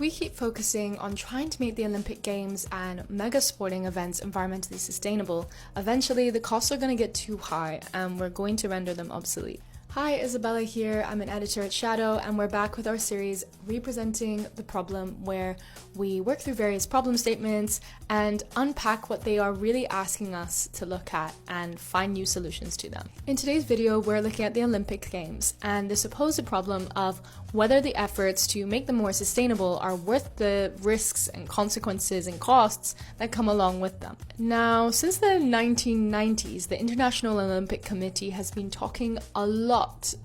We keep focusing on trying to make the Olympic Games and mega sporting events environmentally sustainable. Eventually, the costs are going to get too high and we're going to render them obsolete. Hi, Isabella here. I'm an editor at Shadow, and we're back with our series Representing the Problem, where we work through various problem statements and unpack what they are really asking us to look at and find new solutions to them. In today's video, we're looking at the Olympic Games and the supposed problem of whether the efforts to make them more sustainable are worth the risks and consequences and costs that come along with them. Now, since the 1990s, the International Olympic Committee has been talking a lot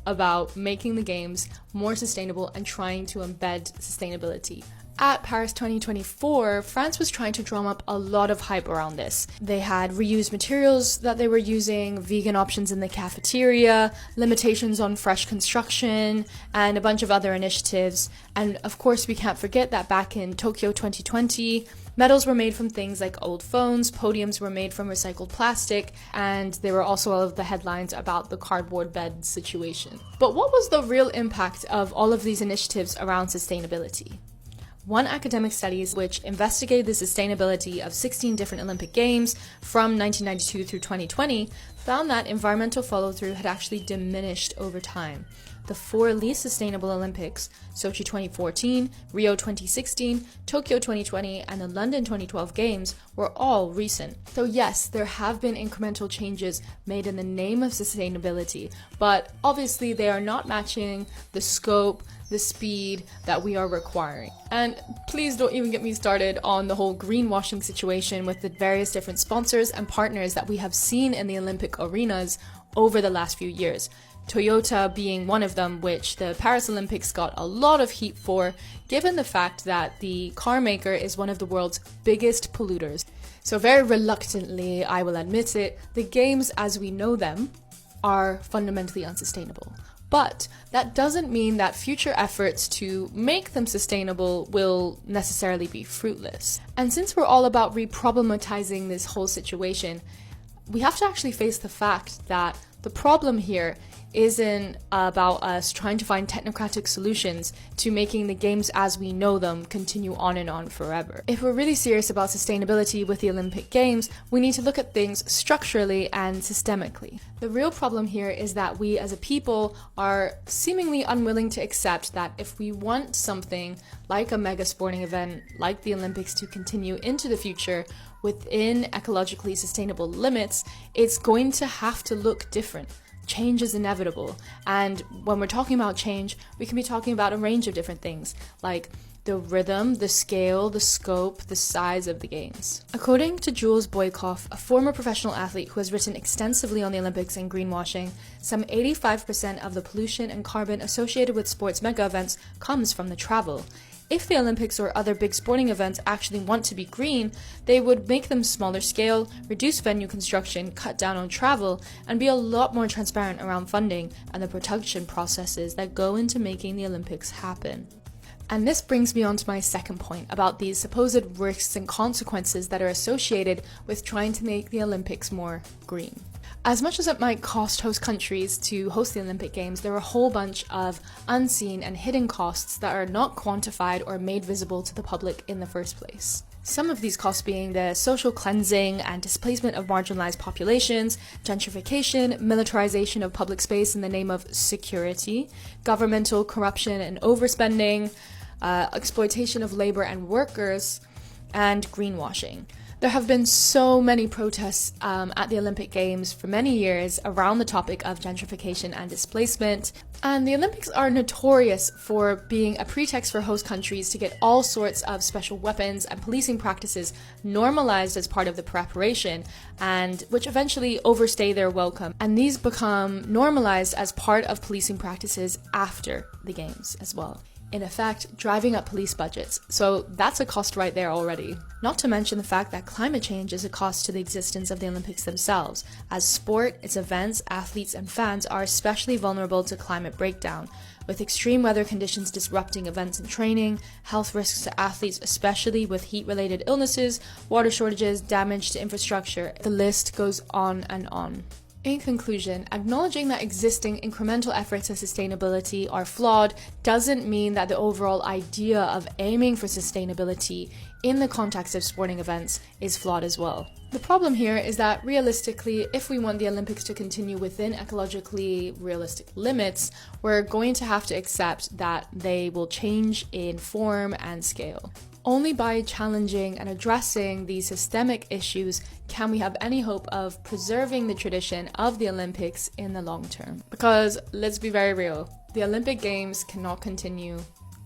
about making the games more sustainable and trying to embed sustainability. At Paris 2024, France was trying to drum up a lot of hype around this. They had reused materials that they were using, vegan options in the cafeteria, limitations on fresh construction, and a bunch of other initiatives. And of course, we can't forget that back in Tokyo 2020, medals were made from things like old phones, podiums were made from recycled plastic, and there were also all of the headlines about the cardboard bed situation. But what was the real impact of all of these initiatives around sustainability? One academic studies which investigated the sustainability of 16 different Olympic Games from 1992 through 2020 found that environmental follow-through had actually diminished over time. The four least sustainable Olympics, Sochi 2014, Rio 2016, Tokyo 2020, and the London 2012 Games, were all recent. So yes, there have been incremental changes made in the name of sustainability, but obviously they are not matching the scope, the speed that we are requiring. And please don't even get me started on the whole greenwashing situation with the various different sponsors and partners that we have seen in the Olympic arenas over the last few years. Toyota being one of them, which the Paris Olympics got a lot of heat for, given the fact that the car maker is one of the world's biggest polluters. So very reluctantly, I will admit it, the games as we know them are fundamentally unsustainable. But that doesn't mean that future efforts to make them sustainable will necessarily be fruitless. And since we're all about re-problematizing this whole situation, we have to actually face the fact that the problem here isn't about us trying to find technocratic solutions to making the games as we know them continue on and on forever. If we're really serious about sustainability with the Olympic Games, we need to look at things structurally and systemically. The real problem here is that we as a people are seemingly unwilling to accept that if we want something like a mega sporting event like the Olympics to continue into the future within ecologically sustainable limits, it's going to have to look different. Change is inevitable, and when we're talking about change, we can be talking about a range of different things, like the rhythm, the scale, the scope, the size of the games. According to Jules Boykoff, a former professional athlete who has written extensively on the Olympics and greenwashing, some 85% of the pollution and carbon associated with sports mega events comes from the travel. If the Olympics or other big sporting events actually want to be green, they would make them smaller scale, reduce venue construction, cut down on travel, and be a lot more transparent around funding and the production processes that go into making the Olympics happen. And this brings me on to my second point about these supposed risks and consequences that are associated with trying to make the Olympics more green. As much as it might cost host countries to host the Olympic Games, there are a whole bunch of unseen and hidden costs that are not quantified or made visible to the public in the first place. Some of these costs being the social cleansing and displacement of marginalized populations, gentrification, militarization of public space in the name of security, governmental corruption and overspending, exploitation of labor and workers, and greenwashing. There have been so many protests at the Olympic Games for many years around the topic of gentrification and displacement, and the Olympics are notorious for being a pretext for host countries to get all sorts of special weapons and policing practices normalized as part of the preparation, and which eventually overstay their welcome, and these become normalized as part of policing practices after the Games as well. In effect, driving up police budgets. So that's a cost right there already. Not to mention the fact that climate change is a cost to the existence of the Olympics themselves, as sport, its events, athletes, and fans are especially vulnerable to climate breakdown, with extreme weather conditions disrupting events and training, health risks to athletes, especially with heat-related illnesses, water shortages, damage to infrastructure. The list goes on and on. In conclusion, acknowledging that existing incremental efforts at sustainability are flawed doesn't mean that the overall idea of aiming for sustainability in the context of sporting events is flawed as well. The problem here is that realistically, if we want the Olympics to continue within ecologically realistic limits, we're going to have to accept that they will change in form and scale. Only by challenging and addressing these systemic issues can we have any hope of preserving the tradition of the Olympics in the long term. Because let's be very real, the Olympic Games cannot continue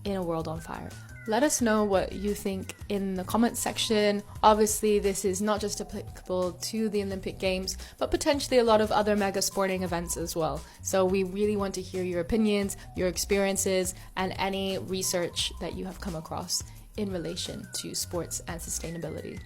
in a world on fire. Let us know what you think in the comments section. Obviously, this is not just applicable to the Olympic Games, but potentially a lot of other mega sporting events as well. So we really want to hear your opinions, your experiences, and any research that you have come across in relation to sports and sustainability.